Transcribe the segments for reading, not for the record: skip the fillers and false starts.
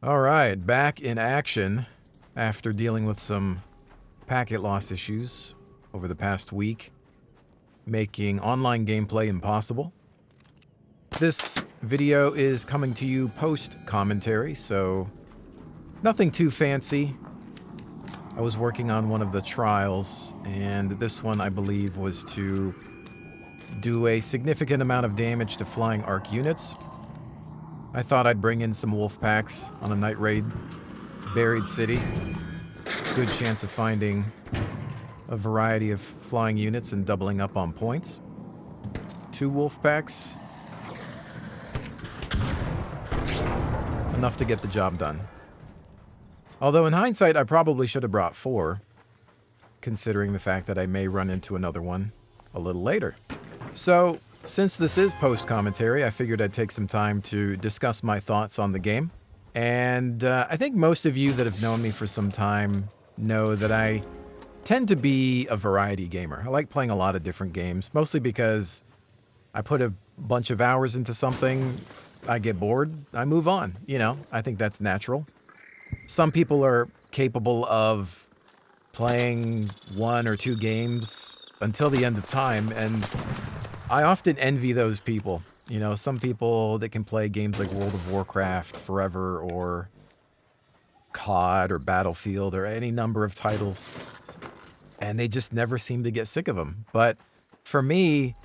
All right, back in action after dealing with some packet loss issues over the past week, making online gameplay impossible. This video is coming to you post-commentary, so nothing too fancy. I was working on one of the trials, and this one, I believe, was to do a significant amount of damage to flying arc units. I thought I'd bring in some wolf packs on a night raid. Buried city. Good chance of finding a variety of flying units and doubling up on points. 2 wolf packs. Enough to get the job done. Although in hindsight, I probably should have brought 4, considering the fact that I may run into another one a little later. So, since this is post-commentary, I figured I'd take some time to discuss my thoughts on the game. And I think most of you that have known me for some time know that I tend to be a variety gamer. I like playing a lot of different games, mostly because I put a bunch of hours into something, I get bored, I move on. You know, I think that's natural. Some people are capable of playing 1 or 2 games until the end of time, and I often envy those people. You know, some people that can play games like World of Warcraft forever, or COD, or Battlefield, or any number of titles, and they just never seem to get sick of them. But for me,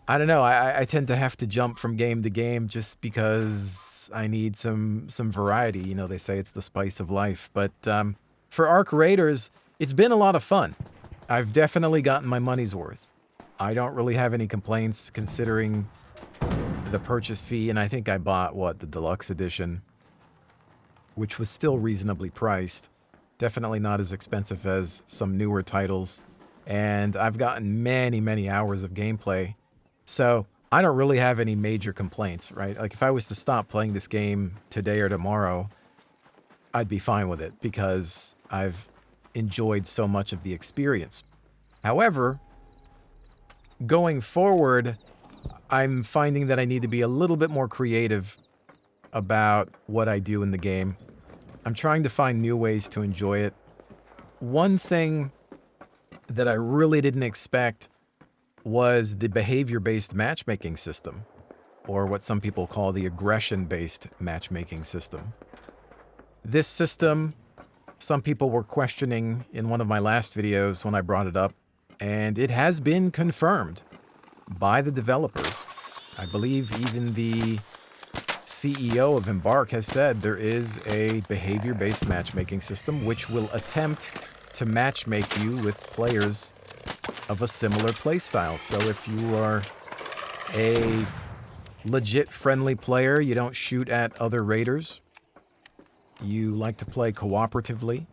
I don't know, I tend to have to jump from game to game just because I need some variety. You know, they say it's the spice of life. But for Arc Raiders, it's been a lot of fun. I've definitely gotten my money's worth. I don't really have any complaints considering the purchase fee, and I think I bought, what, the deluxe edition, which was still reasonably priced. Definitely not as expensive as some newer titles, and I've gotten many, many hours of gameplay, so I don't really have any major complaints, right? Like, if I was to stop playing this game today or tomorrow, I'd be fine with it because I've enjoyed so much of the experience. However, going forward, I'm finding that I need to be a little bit more creative about what I do in the game. I'm trying to find new ways to enjoy it. One thing that I really didn't expect was the behavior-based matchmaking system, or what some people call the aggression-based matchmaking system. This system, some people were questioning in one of my last videos when I brought it up, and it has been confirmed by the developers. I believe even the CEO of Embark has said there is a behavior-based matchmaking system which will attempt to matchmake you with players of a similar playstyle. So if you are a legit friendly player, you don't shoot at other raiders, you like to play cooperatively,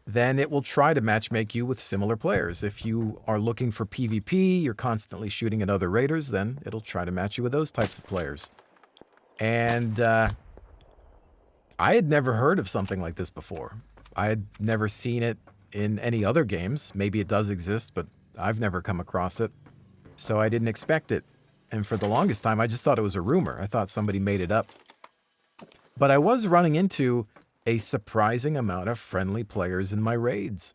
then it will try to matchmake you with similar players. If you are looking for PvP, you're constantly shooting at other raiders, then it'll try to match you with those types of players. And I had never heard of something like this before. I had never seen it in any other games. Maybe it does exist, but I've never come across it. So I didn't expect it. And for the longest time, I just thought it was a rumor. I thought somebody made it up. But I was running into a surprising amount of friendly players in my raids.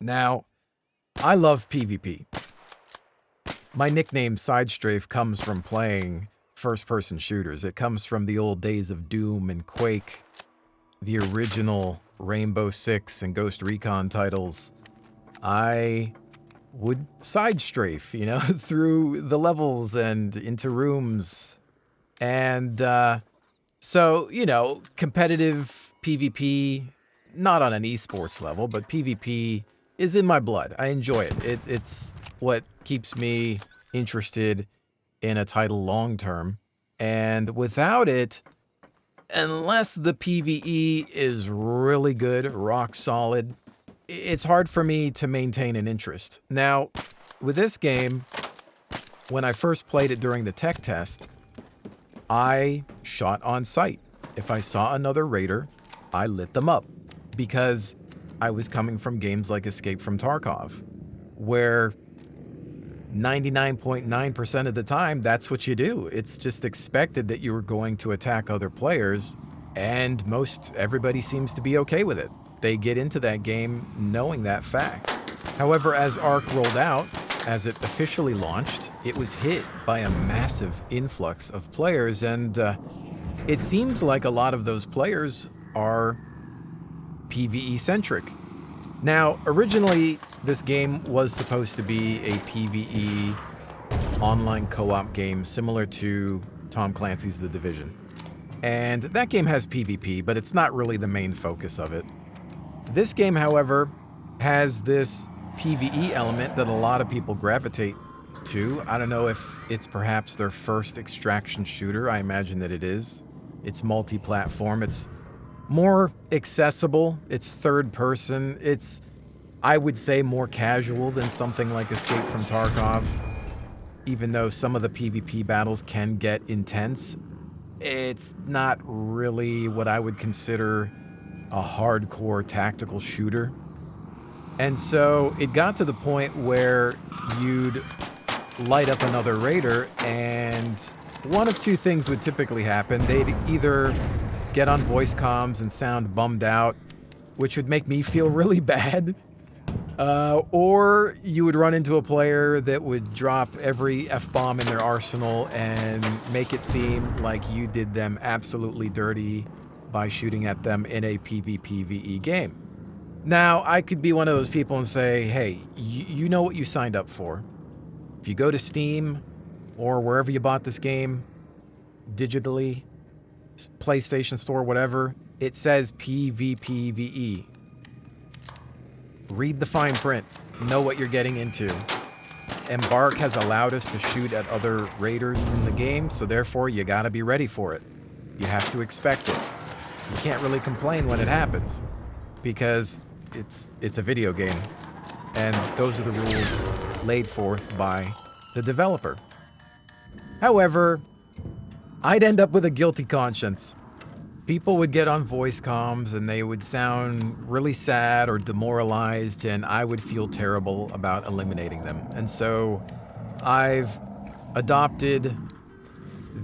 Now, I love PvP. My nickname SideStrafe comes from playing first-person shooters. It comes from the old days of Doom and Quake, the original Rainbow Six and Ghost Recon titles. I would SideStrafe, you know, through the levels and into rooms. And so, you know, competitive PvP, not on an esports level, but PvP is in my blood. I enjoy it. It's what keeps me interested in a title long term. And without it, unless the PvE is really good, rock solid, it's hard for me to maintain an interest. Now, with this game, when I first played it during the tech test, I shot on sight. If I saw another raider, I lit them up, because I was coming from games like Escape from Tarkov, where 99.9% of the time, that's what you do. It's just expected that you were going to attack other players And everybody seems to be okay with it. They get into that game knowing that fact. However, as Ark rolled out, as it officially launched, it was hit by a massive influx of players, and it seems like a lot of those players are PvE-centric. Now, originally, this game was supposed to be a PvE online co-op game similar to Tom Clancy's The Division. And that game has PvP, but it's not really the main focus of it. This game, however, has this PvE element that a lot of people gravitate to. I don't know if it's perhaps their first extraction shooter. I imagine that it is. It's multi-platform. It's more accessible. It's third person. It's, I would say, more casual than something like Escape from Tarkov. Even though some of the PvP battles can get intense, it's not really what I would consider a hardcore tactical shooter. And so it got to the point where you'd light up another raider, and one of two things would typically happen. They'd either get on voice comms and sound bummed out, which would make me feel really bad, or you would run into a player that would drop every F-bomb in their arsenal and make it seem like you did them absolutely dirty by shooting at them in a PvPvE game. Now, I could be one of those people and say, hey, you know what you signed up for. If you go to Steam or wherever you bought this game, digitally, PlayStation Store, whatever, it says PvPvE. Read the fine print. Know what you're getting into. Embark has allowed us to shoot at other raiders in the game, so therefore you gotta be ready for it. You have to expect it. You can't really complain when it happens, because it's a video game, and those are the rules laid forth by the developer. However, I'd end up with a guilty conscience. People would get on voice comms and they would sound really sad or demoralized, and I would feel terrible about eliminating them. And so I've adopted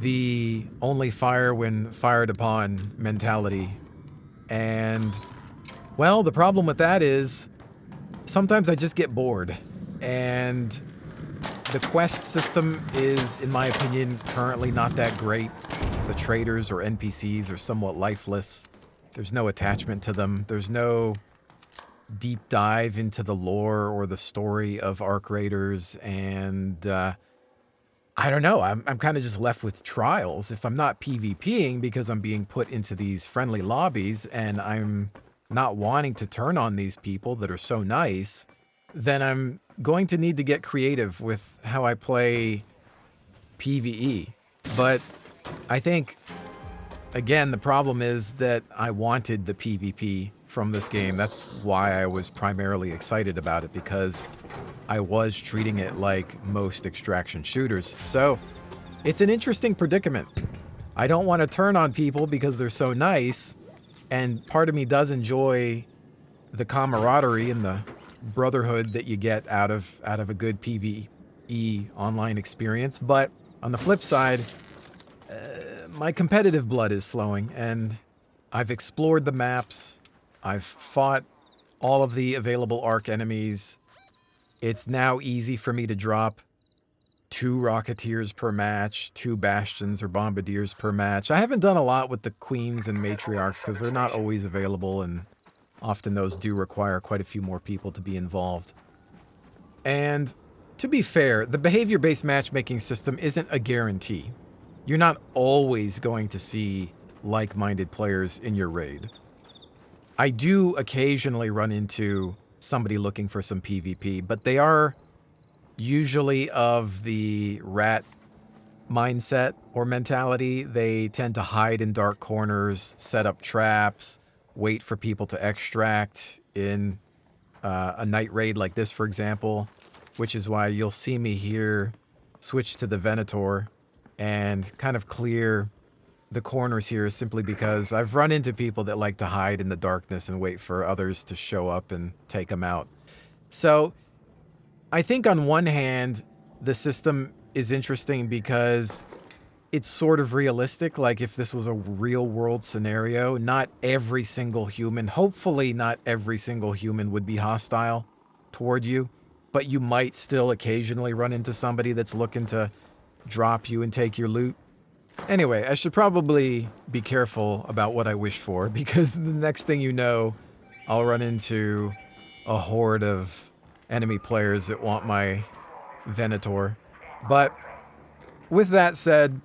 the only fire when fired upon mentality. And, well, the problem with that is sometimes I just get bored. And the quest system is, in my opinion, currently not that great. The traders or NPCs are somewhat lifeless. There's no attachment to them. There's no deep dive into the lore or the story of Ark Raiders, and I don't know. I'm kind of just left with trials. If I'm not PvPing because I'm being put into these friendly lobbies and I'm not wanting to turn on these people that are so nice, then I'm going to need to get creative with how I play PvE. But I think, again, the problem is that I wanted the PvP from this game. That's why I was primarily excited about it, because I was treating it like most extraction shooters. So it's an interesting predicament. I don't want to turn on people because they're so nice, and part of me does enjoy the camaraderie and the brotherhood that you get out of a good PvE online experience. But on the flip side, my competitive blood is flowing, and I've explored the maps. I've fought all of the available Ark enemies. It's now easy for me to drop 2 Rocketeers per match, 2 Bastions or Bombardiers per match. I haven't done a lot with the Queens and Matriarchs because they're not always available, and often those do require quite a few more people to be involved. And to be fair, the behavior-based matchmaking system isn't a guarantee. You're not always going to see like-minded players in your raid. I do occasionally run into somebody looking for some PvP, but they are usually of the rat mindset or mentality. They tend to hide in dark corners, set up traps, wait for people to extract in a night raid like this, for example, which is why you'll see me here switch to the Venator and kind of clear the corners here, simply because I've run into people that like to hide in the darkness and wait for others to show up and take them out. So I think on one hand, the system is interesting because it's sort of realistic. Like if this was a real world scenario, not every single human, hopefully not every single human would be hostile toward you, but you might still occasionally run into somebody that's looking to drop you and take your loot. Anyway, I should probably be careful about what I wish for, because the next thing you know, I'll run into a horde of enemy players that want my Venator. But with that said,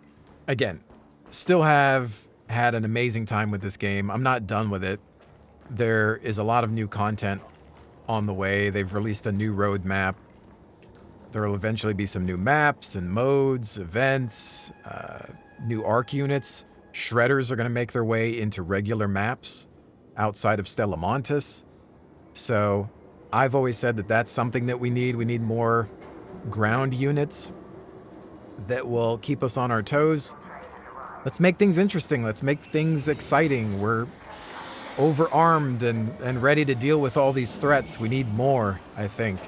again, still have had an amazing time with this game. I'm not done with it. There is a lot of new content on the way. They've released a new roadmap. There will eventually be some new maps and modes, events, new arc units. Shredders are going to make their way into regular maps outside of Stellamontis. So I've always said that that's something that we need. We need more ground units that will keep us on our toes. Let's make things interesting. Let's make things exciting. We're overarmed and ready to deal with all these threats. We need more, I think.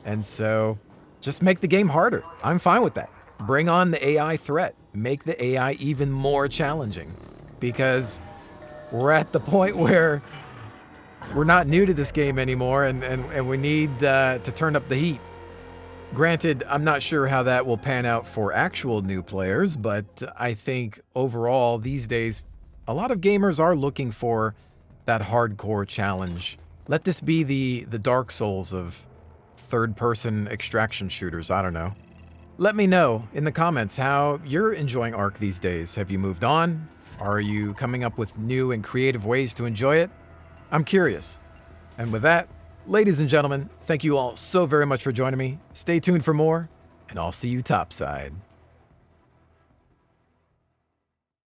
And so just make the game harder. I'm fine with that. Bring on the AI threat. Make the AI even more challenging, because we're at the point where we're not new to this game anymore, and we need to turn up the heat. Granted, I'm not sure how that will pan out for actual new players, but I think overall these days, a lot of gamers are looking for that hardcore challenge. Let this be the Dark Souls of third-person extraction shooters. I don't know. Let me know in the comments how you're enjoying Ark these days. Have you moved on? Are you coming up with new and creative ways to enjoy it? I'm curious. And with that, ladies and gentlemen, thank you all so very much for joining me. Stay tuned for more, and I'll see you topside.